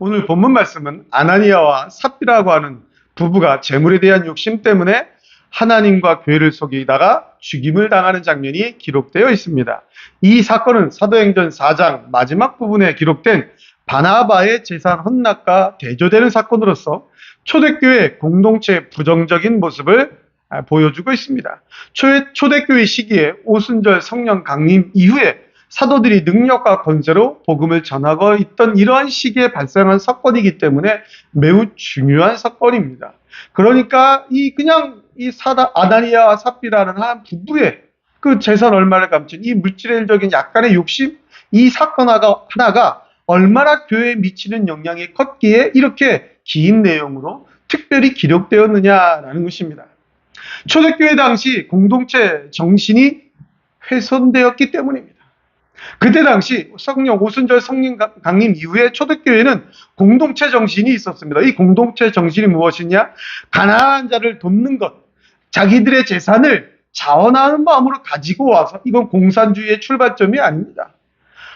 오늘 본문 말씀은 아나니아와 삽비라고 하는 부부가 재물에 대한 욕심 때문에 하나님과 교회를 속이다가 죽임을 당하는 장면이 기록되어 있습니다. 이 사건은 사도행전 4장 마지막 부분에 기록된 바나바의 재산 헌납과 대조되는 사건으로서 초대교회 공동체의 부정적인 모습을 보여주고 있습니다. 초대교회 시기에 오순절 성령 강림 이후에 사도들이 능력과 권세로 복음을 전하고 있던 이러한 시기에 발생한 사건이기 때문에 매우 중요한 사건입니다. 그러니까 이 아나니아와 삽비라는 한 부부의 그 재산 얼마를 감춘 이 물질적인 약간의 욕심, 이 사건 하나가 얼마나 교회에 미치는 영향이 컸기에 이렇게 긴 내용으로 특별히 기록되었느냐라는 것입니다. 초대교회 당시 공동체 정신이 훼손되었기 때문입니다. 그때 당시 오순절 성령 강림 이후에 초대교회는 공동체 정신이 있었습니다. 이 공동체 정신이 무엇이냐? 가난한 자를 돕는 것, 자기들의 재산을 자원하는 마음으로 가지고 와서, 이건 공산주의의 출발점이 아닙니다.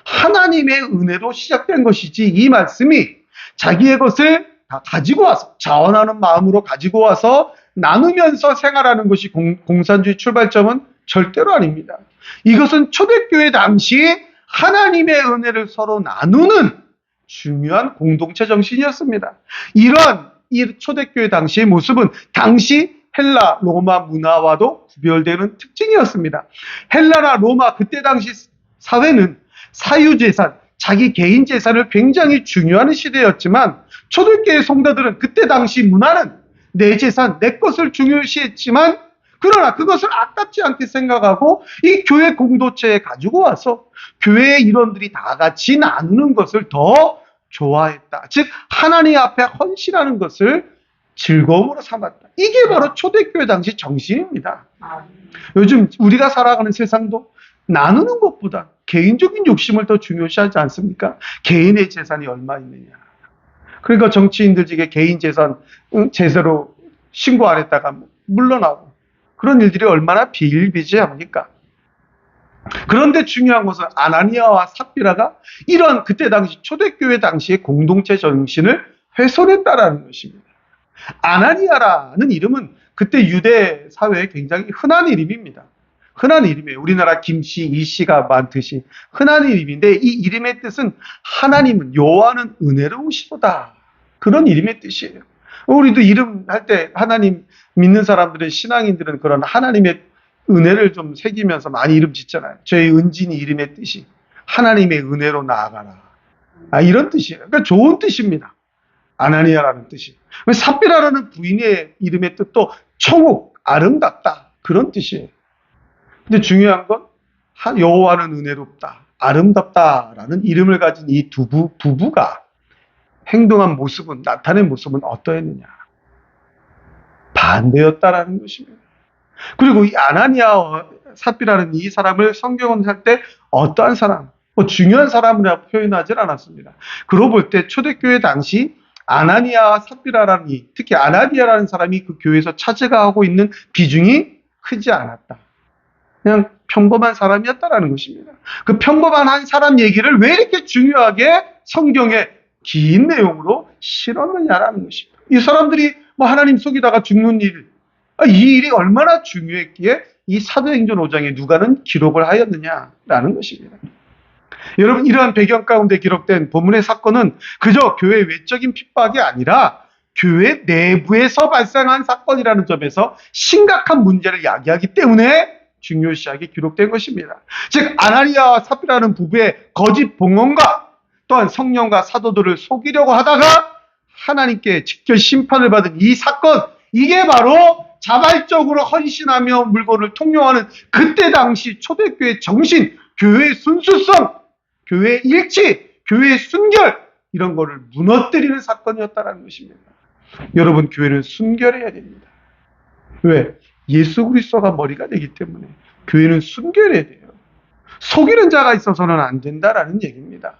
하나님의 은혜로 시작된 것이지, 이 말씀이 자기의 것을 다 가지고 와서 자원하는 마음으로 가지고 와서 나누면서 생활하는 것이 공산주의 출발점은 절대로 아닙니다. 이것은 초대교회 당시 하나님의 은혜를 서로 나누는 중요한 공동체 정신이었습니다. 이러한 이 초대교회 당시의 모습은 당시 헬라 로마 문화와도 구별되는 특징이었습니다. 헬라나 로마 그때 당시 사회는 사유재산, 자기 개인 재산을 굉장히 중요하는 시대였지만 초대교회 성도들은 그때 당시 문화는 내 재산, 내 것을 중요시했지만 그러나 그것을 아깝지 않게 생각하고 이 교회 공동체에 가지고 와서 교회의 일원들이 다 같이 나누는 것을 더 좋아했다. 즉 하나님 앞에 헌신하는 것을 즐거움으로 삼았다. 이게 바로 초대교회 당시 정신입니다. 요즘 우리가 살아가는 세상도 나누는 것보다 개인적인 욕심을 더 중요시하지 않습니까? 개인의 재산이 얼마 있느냐. 그러니까 정치인들 중에 개인 재산 제대로 신고 안 했다가 물러나고 그런 일들이 얼마나 비일비재합니까? 그런데 중요한 것은 아나니아와 삽비라가 이런 그때 당시 초대교회 당시의 공동체 정신을 훼손했다라는 것입니다. 아나니아라는 이름은 그때 유대 사회에 굉장히 흔한 이름입니다. 흔한 이름이에요. 우리나라 김씨, 이씨가 많듯이 흔한 이름인데 이 이름의 뜻은 하나님은 여호와는 은혜로우시도다. 그런 이름의 뜻이에요. 우리도 이름 할 때 하나님 믿는 사람들은 신앙인들은 그런 하나님의 은혜를 좀 새기면서 많이 이름 짓잖아요. 저희 은진이 이름의 뜻이 하나님의 은혜로 나아가라. 이런 뜻이에요. 그러니까 좋은 뜻입니다. 아나니아라는 뜻이. 삽비라라는 부인의 이름의 뜻도 청욱, 아름답다. 그런 뜻이에요. 근데 중요한 건 여호와는 은혜롭다, 아름답다라는 이름을 가진 이 두 부부가 행동한 모습은, 나타낸 모습은 어떠했느냐? 반대였다라는 것입니다. 그리고 이 아나니아와 삽비라는 이 사람을 성경은 할 때 어떠한 사람, 중요한 사람이라고 표현하지 않았습니다. 그러고 볼 때 초대교회 당시 아나니아와 삽비라라는 특히 아나니아라는 사람이 그 교회에서 차지하고 있는 비중이 크지 않았다. 그냥 평범한 사람이었다라는 것입니다. 그 평범한 한 사람 얘기를 왜 이렇게 중요하게 성경에 긴 내용으로 실었느냐라는 것입니다. 이 사람들이 하나님 속이다가 죽는 일, 이 일이 얼마나 중요했기에 이 사도행전 5장에 누가는 기록을 하였느냐라는 것입니다. 여러분, 이러한 배경 가운데 기록된 본문의 사건은 그저 교회 외적인 핍박이 아니라 교회 내부에서 발생한 사건이라는 점에서 심각한 문제를 야기하기 때문에 중요시하게 기록된 것입니다. 즉 아나니아와 삽비라는 부부의 거짓 봉헌과 또한 성령과 사도들을 속이려고 하다가 하나님께 직결 심판을 받은 이 사건, 이게 바로 자발적으로 헌신하며 물건을 통용하는 그때 당시 초대교회 정신, 교회의 순수성, 교회의 일치, 교회의 순결, 이런 거를 무너뜨리는 사건이었다는 것입니다. 여러분, 교회는 순결해야 됩니다. 왜? 예수 그리스도가 머리가 되기 때문에 교회는 순결해야 돼요. 속이는 자가 있어서는 안 된다라는 얘기입니다.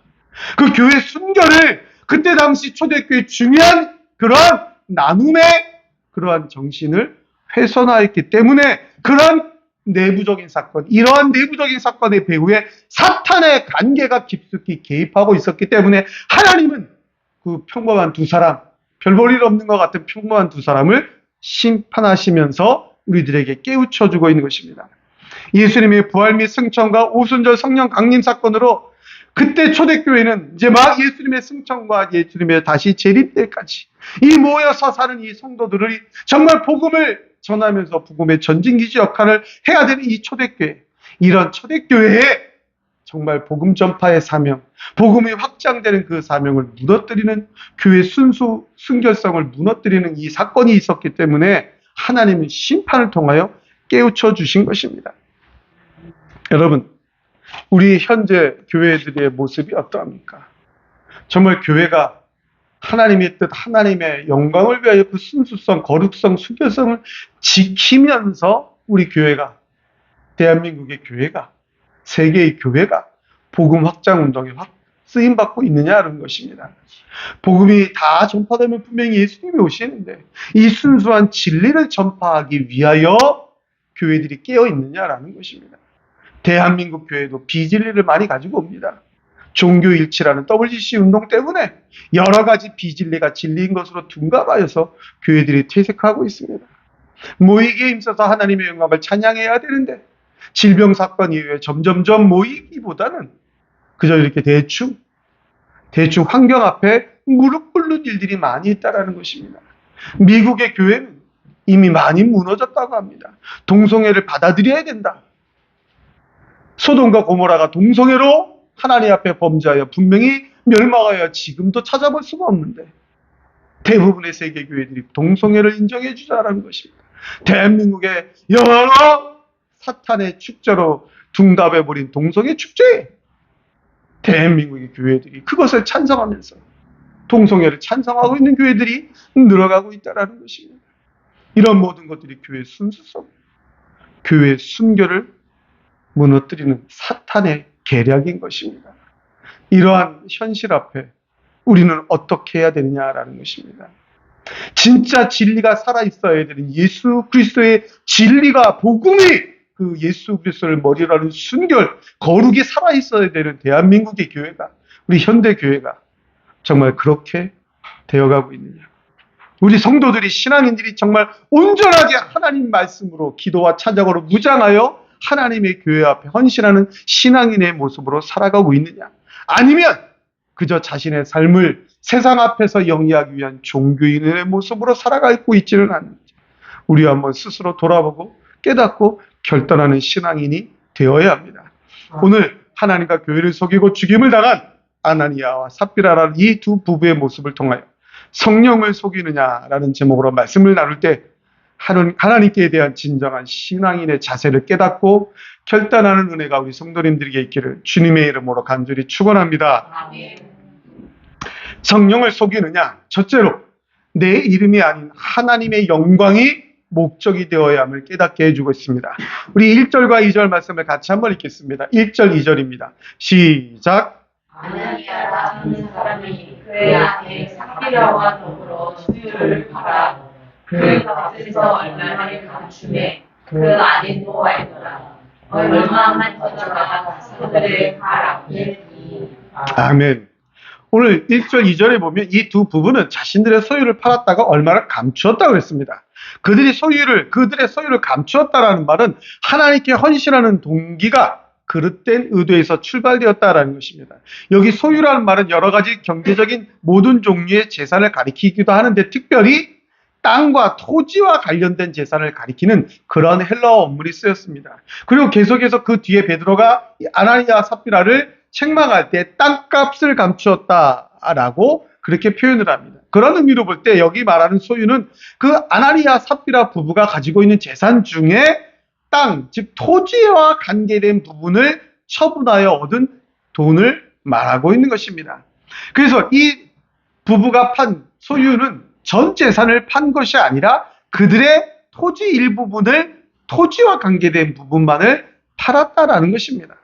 그 교회 순결을 그때 당시 초대교회 중요한 그러한 나눔의 그러한 정신을 훼손하였기 때문에 그런 내부적인 사건, 이러한 내부적인 사건의 배후에 사탄의 관계가 깊숙이 개입하고 있었기 때문에 하나님은 그 평범한 두 사람, 별 볼 일 없는 것 같은 평범한 두 사람을 심판하시면서 우리들에게 깨우쳐주고 있는 것입니다. 예수님의 부활 및 승천과 오순절 성령 강림 사건으로 그때 초대교회는 이제 막 예수님의 승천과 예수님의 다시 재림 때까지 이 모여서 사는 이 성도들이 정말 복음을 전하면서 복음의 전진기지 역할을 해야 되는 이 초대교회, 이런 초대교회에 정말 복음 전파의 사명, 복음이 확장되는 그 사명을 무너뜨리는, 교회 순수 순결성을 무너뜨리는 이 사건이 있었기 때문에 하나님은 심판을 통하여 깨우쳐 주신 것입니다. 여러분, 우리 현재 교회들의 모습이 어떠합니까? 정말 교회가 하나님의 뜻, 하나님의 영광을 위하여 그 순수성, 거룩성, 순결성을 지키면서 우리 교회가, 대한민국의 교회가, 세계의 교회가 복음 확장 운동에 쓰임받고 있느냐는 것입니다. 복음이 다 전파되면 분명히 예수님이 오시는데 이 순수한 진리를 전파하기 위하여 교회들이 깨어 있느냐라는 것입니다. 대한민국 교회도 비진리를 많이 가지고 옵니다. 종교일치라는 WC 운동 때문에 여러 가지 비진리가 진리인 것으로 둔갑하여서 교회들이 퇴색하고 있습니다. 모이기에 힘써서 하나님의 영광을 찬양해야 되는데 질병 사건 이후에 점점점 모이기보다는 그저 이렇게 대충 환경 앞에 무릎 꿇는 일들이 많이 있다는 것입니다. 미국의 교회는 이미 많이 무너졌다고 합니다. 동성애를 받아들여야 된다. 소돔과 고모라가 동성애로 하나님 앞에 범죄하여 분명히 멸망하여 지금도 찾아볼 수가 없는데 대부분의 세계 교회들이 동성애를 인정해 주자라는 것입니다. 대한민국의 여러 사탄의 축제로 둔갑해버린 동성애 축제에 대한민국의 교회들이 그것을 찬성하면서 동성애를 찬성하고 있는 교회들이 늘어가고 있다는 것입니다. 이런 모든 것들이 교회의 순수성, 교회의 순결을 무너뜨리는 사탄의 계략인 것입니다. 이러한 현실 앞에 우리는 어떻게 해야 되느냐라는 것입니다. 진짜 진리가 살아있어야 되는 예수 그리스도의 진리가, 복음이 그 예수 그리스도를 머리로 하는 순결, 거룩이 살아있어야 되는 대한민국의 교회가, 우리 현대 교회가 정말 그렇게 되어가고 있느냐. 우리 성도들이, 신앙인들이 정말 온전하게 하나님 말씀으로 기도와 찬양으로 무장하여 하나님의 교회 앞에 헌신하는 신앙인의 모습으로 살아가고 있느냐. 아니면 그저 자신의 삶을 세상 앞에서 영위하기 위한 종교인의 모습으로 살아가고 있지는 않는지 우리 한번 스스로 돌아보고 깨닫고 결단하는 신앙인이 되어야 합니다. 오늘 하나님과 교회를 속이고 죽임을 당한 아나니아와 삽비라라는 이 두 부부의 모습을 통하여 성령을 속이느냐라는 제목으로 말씀을 나눌 때 하나님께 대한 진정한 신앙인의 자세를 깨닫고 결단하는 은혜가 우리 성도님들에게 있기를 주님의 이름으로 간절히 축원합니다. 아멘. 성령을 속이느냐? 첫째로 내 이름이 아닌 하나님의 영광이 목적이 되어야 함을 깨닫게 해주고 있습니다. 우리 1절과 2절 말씀을 같이 한번 읽겠습니다. 1절, 2절입니다. 시작. 아나니아라 하는 사람이 그의 아내 삽비라와 더불어 수유를 팔아 그 값에서 얼마를 감춤해 그 아내도 알더라. 얼마만 더다가 그들의 발 앞에 두니. 아멘. 오늘 1절, 2절에 보면 이 두 부부는 자신들의 소유를 팔았다가 얼마를 감추었다고 그랬습니다. 그들의 소유를 감추었다라는 말은 하나님께 헌신하는 동기가 그릇된 의도에서 출발되었다라는 것입니다. 여기 소유라는 말은 여러 가지 경제적인 모든 종류의 재산을 가리키기도 하는데 특별히 땅과 토지와 관련된 재산을 가리키는 그런 헬라어 원문이 쓰였습니다. 그리고 계속해서 그 뒤에 베드로가 아나니아 삽비라를 책망할 때 땅값을 감추었다라고 그렇게 표현을 합니다. 그런 의미로 볼 때 여기 말하는 소유는 그 아나니아 삽비라 부부가 가지고 있는 재산 중에 땅, 즉 토지와 관계된 부분을 처분하여 얻은 돈을 말하고 있는 것입니다. 그래서 이 부부가 판 소유는 전 재산을 판 것이 아니라 그들의 토지 일부분을, 토지와 관계된 부분만을 팔았다라는 것입니다.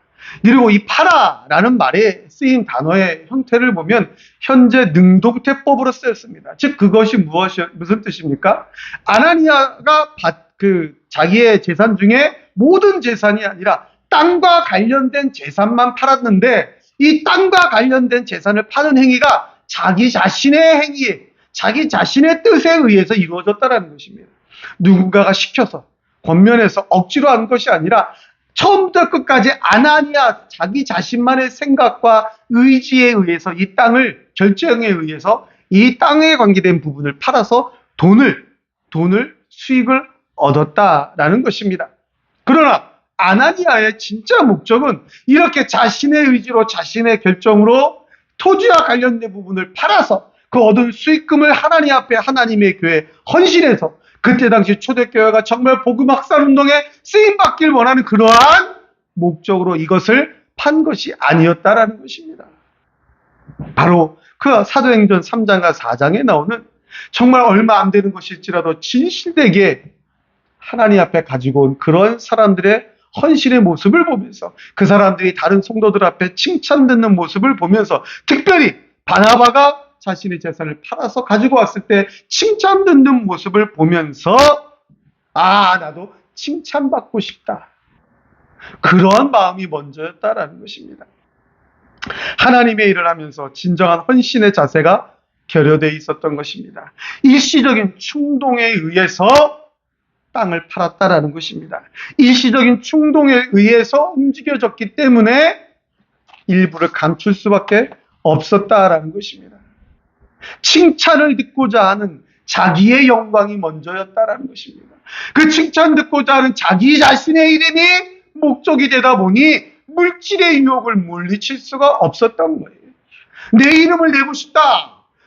그리고 이 팔아라는 말에 쓰인 단어의 형태를 보면 현재 능동태법으로 쓰였습니다. 즉 그것이 무슨 뜻입니까? 아나니아가 자기의 재산 중에 모든 재산이 아니라 땅과 관련된 재산만 팔았는데 이 땅과 관련된 재산을 파는 행위가 자기 자신의 행위에, 자기 자신의 뜻에 의해서 이루어졌다는 것입니다. 누군가가 시켜서, 권면해서 억지로 한 것이 아니라 처음부터 끝까지 아나니아 자기 자신만의 생각과 의지에 의해서 이 땅을, 결정에 의해서 이 땅에 관계된 부분을 팔아서 수익을 얻었다라는 것입니다. 그러나 아나니아의 진짜 목적은 이렇게 자신의 의지로, 자신의 결정으로 토지와 관련된 부분을 팔아서 그 얻은 수익금을 하나님 앞에, 하나님의 교회에 헌신해서, 그때 당시 초대교회가 정말 복음 확산 운동에 쓰임받길 원하는 그러한 목적으로 이것을 판 것이 아니었다라는 것입니다. 바로 그 사도행전 3장과 4장에 나오는 정말 얼마 안 되는 것일지라도 진실되게 하나님 앞에 가지고 온 그런 사람들의 헌신의 모습을 보면서, 그 사람들이 다른 성도들 앞에 칭찬 듣는 모습을 보면서, 특별히 바나바가 자신의 재산을 팔아서 가지고 왔을 때 칭찬 듣는 모습을 보면서, 아, 나도 칭찬받고 싶다. 그러한 마음이 먼저였다라는 것입니다. 하나님의 일을 하면서 진정한 헌신의 자세가 결여되어 있었던 것입니다. 일시적인 충동에 의해서 땅을 팔았다라는 것입니다. 일시적인 충동에 의해서 움직여졌기 때문에 일부를 감출 수밖에 없었다라는 것입니다. 칭찬을 듣고자 하는 자기의 영광이 먼저였다라는 것입니다. 그 칭찬 듣고자 하는 자기 자신의 이름이 목적이 되다 보니 물질의 유혹을 물리칠 수가 없었던 거예요. 내 이름을 내고 싶다,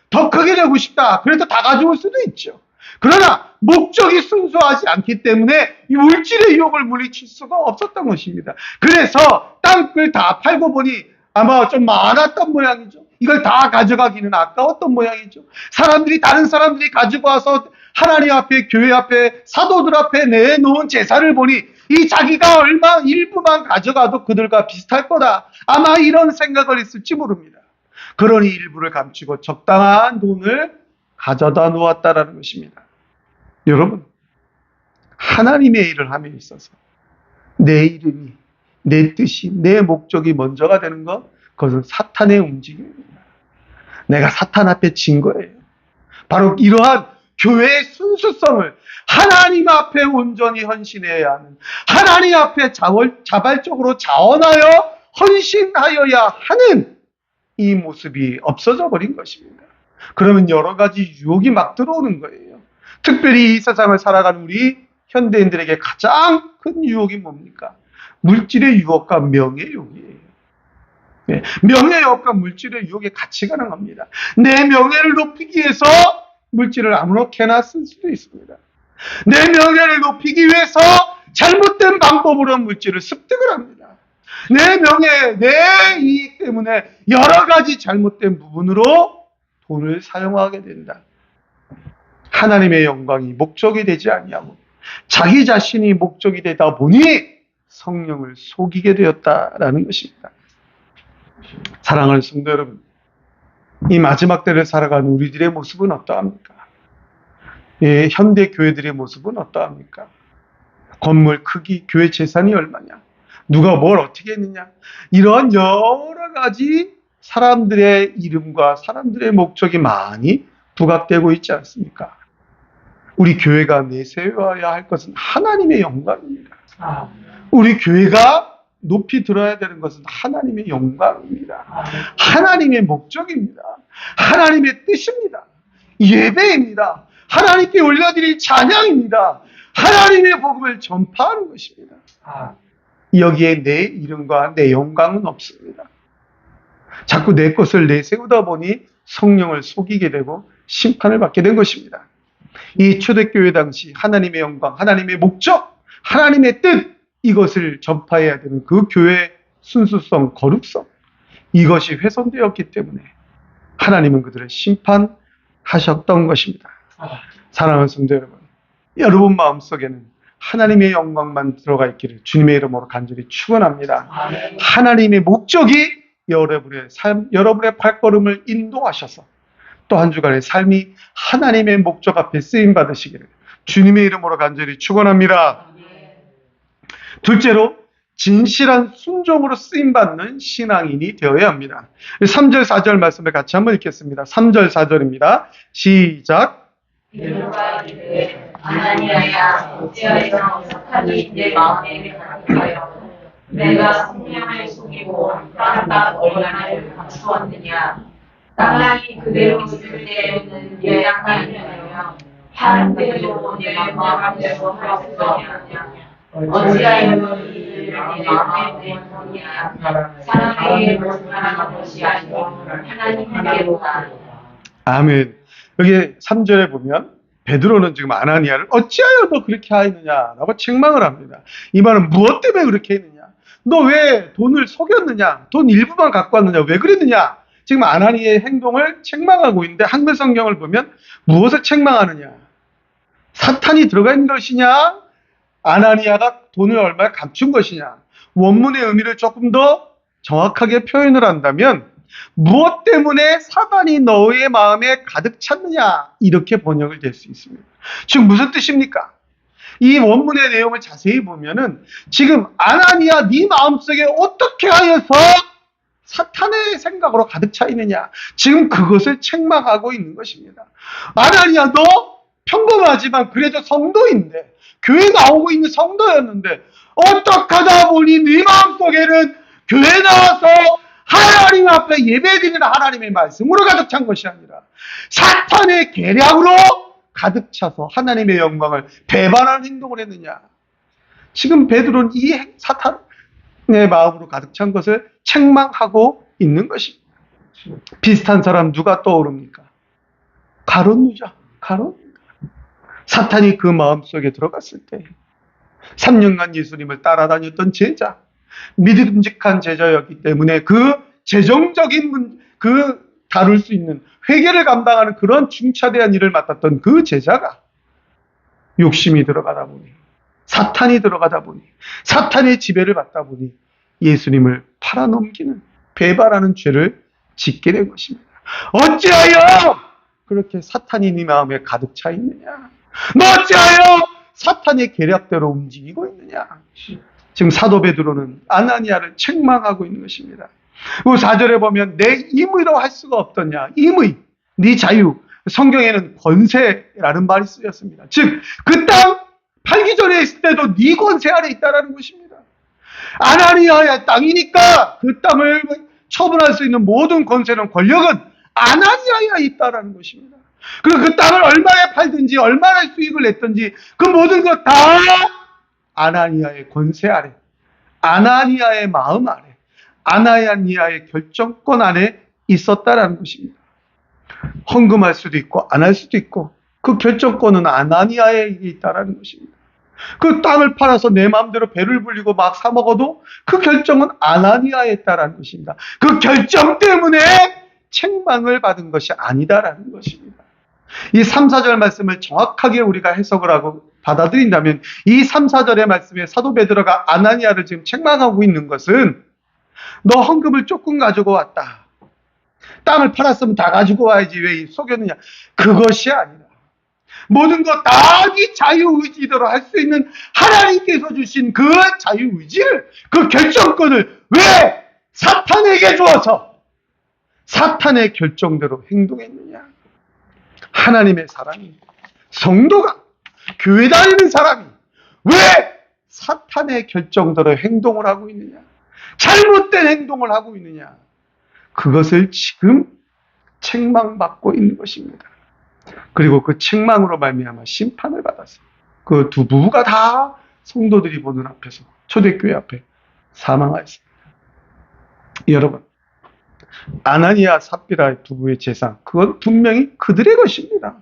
더 크게 내고 싶다, 그래서 다 가져올 수도 있죠. 그러나 목적이 순수하지 않기 때문에 이 물질의 유혹을 물리칠 수가 없었던 것입니다. 그래서 땅을 다 팔고 보니 아마 좀 많았던 모양이죠. 이걸 다 가져가기는 아까웠던 모양이죠. 다른 사람들이 가지고 와서 하나님 앞에, 교회 앞에, 사도들 앞에 내놓은 제사를 보니 이 자기가 일부만 가져가도 그들과 비슷할 거다, 아마 이런 생각을 했을지 모릅니다. 그러니 일부를 감추고 적당한 돈을 가져다 놓았다라는 것입니다. 여러분, 하나님의 일을 함에 있어서 내 이름이, 내 뜻이, 내 목적이 먼저가 되는 것, 그것은 사탄의 움직임입니다. 내가 사탄 앞에 진 거예요. 바로 이러한 교회의 순수성을 하나님 앞에 온전히 헌신해야 하는, 하나님 앞에 자발적으로 자원하여 헌신하여야 하는 이 모습이 없어져 버린 것입니다. 그러면 여러 가지 유혹이 막 들어오는 거예요. 특별히 이 세상을 살아가는 우리 현대인들에게 가장 큰 유혹이 뭡니까? 물질의 유혹과 명예의 유혹이에요. 네, 명예의 유혹과 물질의 유혹에 같이 가는 겁니다. 내 명예를 높이기 위해서 물질을 아무렇게나 쓸 수도 있습니다. 내 명예를 높이기 위해서 잘못된 방법으로 물질을 습득을 합니다. 내 명예, 내 이익 때문에 여러 가지 잘못된 부분으로 돈을 사용하게 된다. 하나님의 영광이 목적이 되지 아니하고 자기 자신이 목적이 되다 보니 성령을 속이게 되었다라는 것입니다. 사랑하는 성도 여러분, 이 마지막 때를 살아가는 우리들의 모습은 어떠합니까? 예, 현대 교회들의 모습은 어떠합니까? 건물 크기, 교회 재산이 얼마냐? 누가 뭘 어떻게 했느냐? 이런 여러 가지 사람들의 이름과 사람들의 목적이 많이 부각되고 있지 않습니까? 우리 교회가 내세워야 할 것은 하나님의 영광입니다. 우리 교회가 높이 들어야 되는 것은 하나님의 영광입니다. 하나님의 목적입니다. 하나님의 뜻입니다. 예배입니다. 하나님께 올려드릴 찬양입니다. 하나님의 복음을 전파하는 것입니다. 여기에 내 이름과 내 영광은 없습니다. 자꾸 내 것을 내세우다 보니 성령을 속이게 되고 심판을 받게 된 것입니다. 이 초대교회 당시 하나님의 영광, 하나님의 목적, 하나님의 뜻, 이것을 전파해야 되는 그 교회의 순수성, 거룩성, 이것이 훼손되었기 때문에 하나님은 그들을 심판하셨던 것입니다. 사랑하는 성도 여러분, 여러분 마음속에는 하나님의 영광만 들어가 있기를 주님의 이름으로 간절히 축원합니다. 하나님의 목적이 여러분의 삶, 여러분의 발걸음을 인도하셔서 또 한 주간의 삶이 하나님의 목적 앞에 쓰임 받으시기를 주님의 이름으로 간절히 축원합니다. 둘째로 진실한 순종으로 쓰임받는 신앙인이 되어야 합니다. 3절, 4절 말씀을 같이 한번 읽겠습니다. 3절, 4절입니다. 시작. 베드로가 이르되 아나니아야 어찌하여 사탄이 내 마음에 가득하여 내가 성령을 속이고 땅과 얼마를 감추었느냐. 땅이 그대로 있을 때에는 내 땅이며 파는 때도 내 마음대로 하였으냐. 어찌하여 이들을 내 마음에 내느냐. 사람에게 모순하는 것이 아니고 하나님께로다. 아멘. 여기 3절에 보면 베드로는 지금 아나니아를 어찌하여 너 그렇게 하였느냐라고 책망을 합니다. 이 말은 무엇 때문에 그렇게 했느냐? 너 왜 돈을 속였느냐? 돈 일부만 갖고 왔느냐? 왜 그랬느냐? 지금 아나니아의 행동을 책망하고 있는데 한글 성경을 보면 무엇을 책망하느냐? 사탄이 들어가 있는 것이냐? 아나니아가 돈을 얼마나 감춘 것이냐? 원문의 의미를 조금 더 정확하게 표현을 한다면 무엇 때문에 사단이 너의 마음에 가득 찼느냐? 이렇게 번역을 될 수 있습니다. 지금 무슨 뜻입니까? 이 원문의 내용을 자세히 보면은 지금 아나니아 네 마음속에 어떻게 하여서 사탄의 생각으로 가득 차 있느냐? 지금 그것을 책망하고 있는 것입니다. 아나니아 너 평범하지만 그래도 성도인데 교회 나오고 있는 성도였는데 어떡하다 보니 네 마음속에는 교회 나와서 하나님 앞에 예배드리는 하나님의 말씀으로 가득 찬 것이 아니라 사탄의 계략으로 가득 차서 하나님의 영광을 배반하는 행동을 했느냐. 지금 베드로는 이 사탄의 마음으로 가득 찬 것을 책망하고 있는 것입니다. 비슷한 사람 누가 떠오릅니까? 가룟 유다. 가룟 사탄이 그 마음속에 들어갔을 때 3년간 예수님을 따라다녔던 제자, 믿음직한 제자였기 때문에 그 재정적인 다룰 수 있는 회개를 감당하는 그런 중차대한 일을 맡았던 그 제자가 욕심이 들어가다 보니 사탄이 들어가다 보니 사탄의 지배를 받다 보니 예수님을 팔아넘기는 배반하는 죄를 짓게 된 것입니다. 어찌하여 그렇게 사탄이 네 마음에 가득 차 있느냐? 너 어찌하여 사탄의 계략대로 움직이고 있느냐? 지금 사도 베드로는 아나니아를 책망하고 있는 것입니다. 그 4절에 보면 내 임의로 할 수가 없더냐? 임의, 네 자유. 성경에는 권세라는 말이 쓰였습니다. 즉, 그 땅 팔기 전에 있을 때도 네 권세 아래 있다라는 것입니다. 아나니아의 땅이니까 그 땅을 처분할 수 있는 모든 권세는 권력은 아나니아에 있다라는 것입니다. 그리고 그 땅을 얼마에 팔든지 얼마나 수익을 냈든지 그 모든 것 다 아나니아의 권세 아래, 아나니아의 마음 아래, 아나니아의 결정권 안에 있었다라는 것입니다. 헌금할 수도 있고 안 할 수도 있고 그 결정권은 아나니아에 있다라는 것입니다. 그 땅을 팔아서 내 마음대로 배를 불리고 막 사 먹어도 그 결정은 아나니아에 있다라는 것입니다. 그 결정 때문에 책망을 받은 것이 아니다라는 것입니다. 이 3, 4절 말씀을 정확하게 우리가 해석을 하고 받아들인다면 이 3, 4절의 말씀에 사도 베드로가 아나니아를 지금 책망하고 있는 것은 너 헌금을 조금 가지고 왔다. 땅을 팔았으면 다 가지고 와야지 왜 속였느냐. 그것이 아니라 모든 것 다 네 자유의지대로 할 수 있는 하나님께서 주신 그 자유의지를, 그 결정권을 왜 사탄에게 주어서 사탄의 결정대로 행동했느냐. 하나님의 사람이, 성도가, 교회 다니는 사람이 왜 사탄의 결정대로 행동을 하고 있느냐. 잘못된 행동을 하고 있느냐. 그것을 지금 책망받고 있는 것입니다. 그리고 그 책망으로 말미암아 심판을 받았어요. 그 두 부부가 다 성도들이 보는 앞에서, 초대교회 앞에 사망하였습니다. 여러분, 아나니아 삽비라 부부의 재산, 그건 분명히 그들의 것입니다.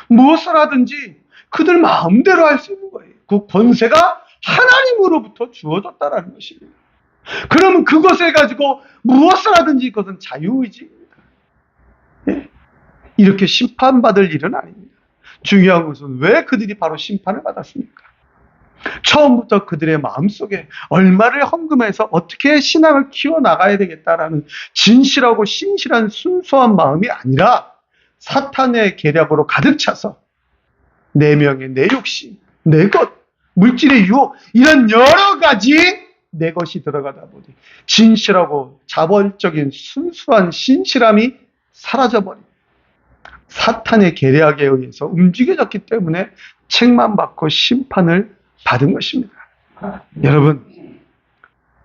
무엇을 하든지 그들 마음대로 할 수 있는 거예요. 그 권세가 하나님으로부터 주어졌다라는 것입니다. 그러면 그것을 가지고 무엇을 하든지 그것은 자유의지입니다. 예. 이렇게 심판받을 일은 아닙니다. 중요한 것은 왜 그들이 바로 심판을 받았습니까? 처음부터 그들의 마음속에 얼마를 헌금해서 어떻게 신앙을 키워나가야 되겠다라는 진실하고 신실한 순수한 마음이 아니라 사탄의 계략으로 가득 차서 내 명예, 내 욕심, 내 것, 물질의 유혹, 이런 여러 가지 내 것이 들어가다 보니 진실하고 자벌적인 순수한 신실함이 사라져버린 사탄의 계략에 의해서 움직여졌기 때문에 책만 받고 심판을 받은 것입니다. 여러분,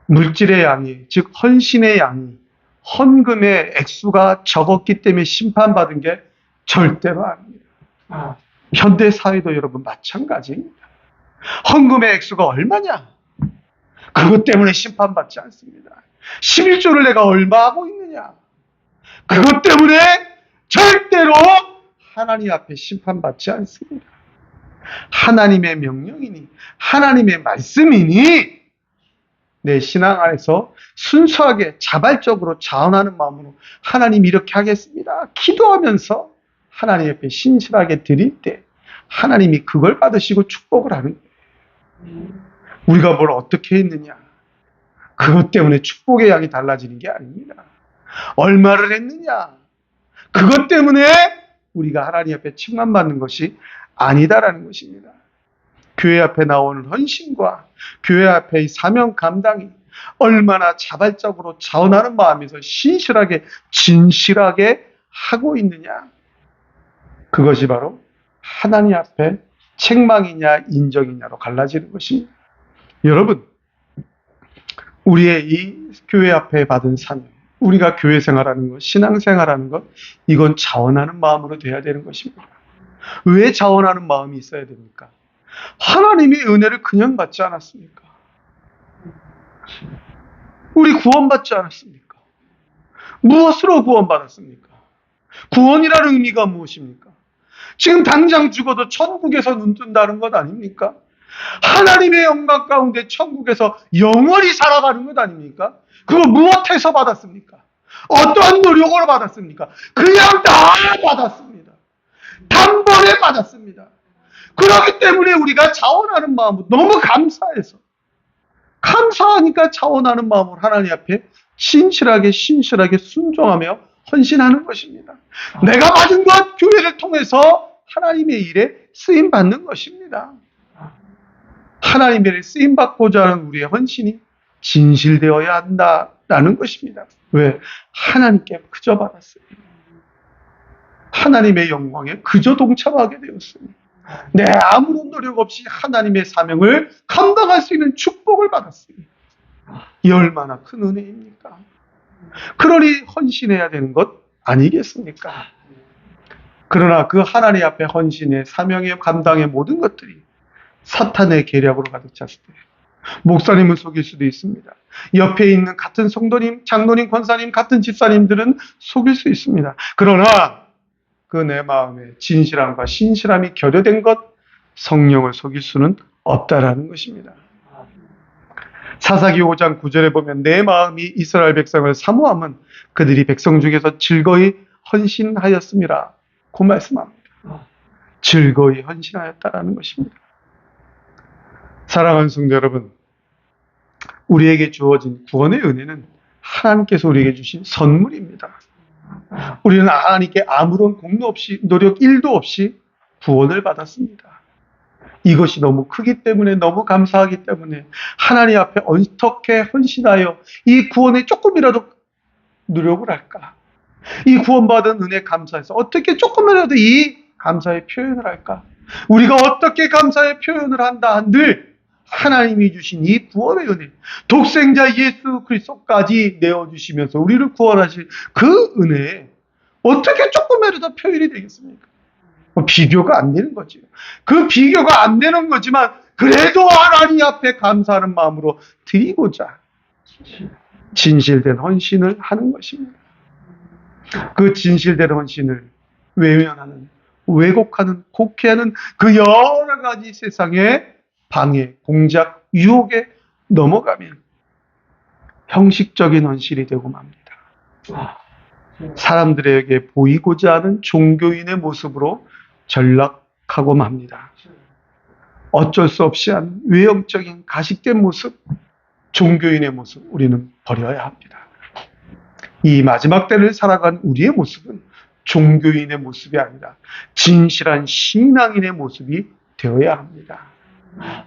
물질의 양이, 즉 헌신의 양이, 헌금의 액수가 적었기 때문에 심판받은 게 절대로 아닙니다. 현대 사회도 여러분 마찬가지입니다. 헌금의 액수가 얼마냐? 그것 때문에 심판받지 않습니다. 11조를 내가 얼마 하고 있느냐? 그것 때문에 절대로 하나님 앞에 심판받지 않습니다. 하나님의 명령이니, 하나님의 말씀이니, 내 신앙 안에서 순수하게 자발적으로 자원하는 마음으로 하나님 이렇게 하겠습니다. 기도하면서 하나님 앞에 신실하게 드릴 때 하나님이 그걸 받으시고 축복을 하는 거예요. 우리가 뭘 어떻게 했느냐? 그것 때문에 축복의 양이 달라지는 게 아닙니다. 얼마를 했느냐? 그것 때문에 우리가 하나님 앞에 칭찬받는 것이 아니다라는 것입니다. 교회 앞에 나오는 헌신과 교회 앞의 사명 감당이 얼마나 자발적으로 자원하는 마음에서 신실하게 진실하게 하고 있느냐, 그것이 바로 하나님 앞에 책망이냐 인정이냐로 갈라지는 것입니다. 여러분, 우리의 이 교회 앞에 받은 사명, 우리가 교회 생활하는 것, 신앙 생활하는 것, 이건 자원하는 마음으로 돼야 되는 것입니다. 왜 자원하는 마음이 있어야 됩니까? 하나님이 은혜를 그냥 받지 않았습니까? 우리 구원받지 않았습니까? 무엇으로 구원받았습니까? 구원이라는 의미가 무엇입니까? 지금 당장 죽어도 천국에서 눈 뜬다는 것 아닙니까? 하나님의 영광 가운데 천국에서 영원히 살아가는 것 아닙니까? 그거 무엇해서 받았습니까? 어떠한 노력으로 받았습니까? 그냥 다 받았습니다. 단번에 받았습니다. 그렇기 때문에 우리가 자원하는 마음으로 너무 감사하니까 자원하는 마음으로 하나님 앞에 신실하게 순종하며 헌신하는 것입니다. 내가 받은 것, 교회를 통해서 하나님의 일에 쓰임 받는 것입니다. 하나님의 일에 쓰임 받고자 하는 우리의 헌신이 진실되어야 한다라는 것입니다. 왜? 하나님께 그저 받았어요. 하나님의 영광에 그저 동참하게 되었습니다. 내 아무런 노력 없이 하나님의 사명을 감당할 수 있는 축복을 받았습니다. 이 얼마나 큰 은혜입니까? 그러니 헌신해야 되는 것 아니겠습니까? 그러나 그 하나님 앞에 헌신의 사명의 감당의 모든 것들이 사탄의 계략으로 가득 찼을 때 목사님을 속일 수도 있습니다. 옆에 있는 같은 성도님, 장로님, 권사님, 같은 집사님들은 속일 수 있습니다. 그러나 그 내 마음에 진실함과 신실함이 결여된 것, 성령을 속일 수는 없다라는 것입니다. 사사기 5장 9절에 보면 내 마음이 이스라엘 백성을 사모함은 그들이 백성 중에서 즐거이 헌신하였음이라 그 말씀합니다. 즐거이 헌신하였다라는 것입니다. 사랑하는 성도 여러분, 우리에게 주어진 구원의 은혜는 하나님께서 우리에게 주신 선물입니다. 우리는 하나님께 아무런 공로 없이, 노력 1도 없이 구원을 받았습니다. 이것이 너무 크기 때문에, 너무 감사하기 때문에 하나님 앞에 어떻게 헌신하여 이 구원에 조금이라도 노력을 할까? 이 구원받은 은혜 감사해서 어떻게 조금이라도 이 감사의 표현을 할까? 우리가 어떻게 감사의 표현을 한다 한들 하나님이 주신 이 구원의 은혜, 독생자 예수 그리스도까지 내어주시면서 우리를 구원하실 그 은혜에 어떻게 조금이라도 표현이 되겠습니까? 비교가 안 되는 거죠. 그 비교가 안 되는 거지만 그래도 하나님 앞에 감사하는 마음으로 드리고자 진실된 헌신을 하는 것입니다. 그 진실된 헌신을 외면하는, 왜곡하는, 곡해하는 그 여러 가지 세상의 방해, 공작, 유혹에 넘어가면 형식적인 헌신이 되고 맙니다. 사람들에게 보이고자 하는 종교인의 모습으로 전락하고 맙니다. 어쩔 수 없이 한 외형적인 가식된 모습, 종교인의 모습, 우리는 버려야 합니다. 이 마지막 때를 살아간 우리의 모습은 종교인의 모습이 아니라 진실한 신앙인의 모습이 되어야 합니다.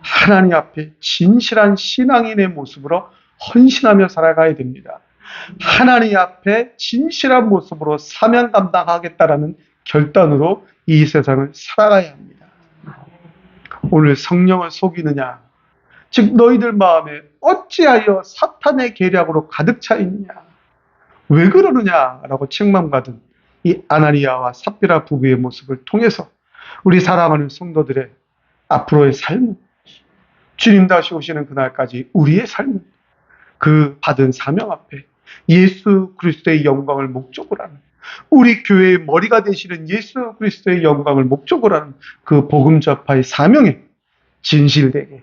하나님 앞에 진실한 신앙인의 모습으로 헌신하며 살아가야 됩니다. 하나님 앞에 진실한 모습으로 사명 감당하겠다라는 결단으로 이 세상을 살아가야 합니다. 오늘 성령을 속이느냐? 즉 너희들 마음에 어찌하여 사탄의 계략으로 가득 차 있느냐? 왜 그러느냐라고 책망받은 이 아나니아와 삽비라 부부의 모습을 통해서 우리 사랑하는 성도들의 앞으로의 삶은, 주님 다시 오시는 그날까지 우리의 삶은 그 받은 사명 앞에 예수 그리스도의 영광을 목적으로 하는, 우리 교회의 머리가 되시는 예수 그리스도의 영광을 목적으로 하는 그 복음 전파의 사명에 진실되게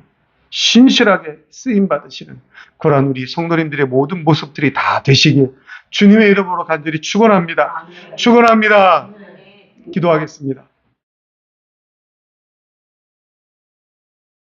신실하게 쓰임 받으시는 그러한 우리 성도님들의 모든 모습들이 다 되시길 주님의 이름으로 간절히 축원합니다. 축원합니다. 기도하겠습니다.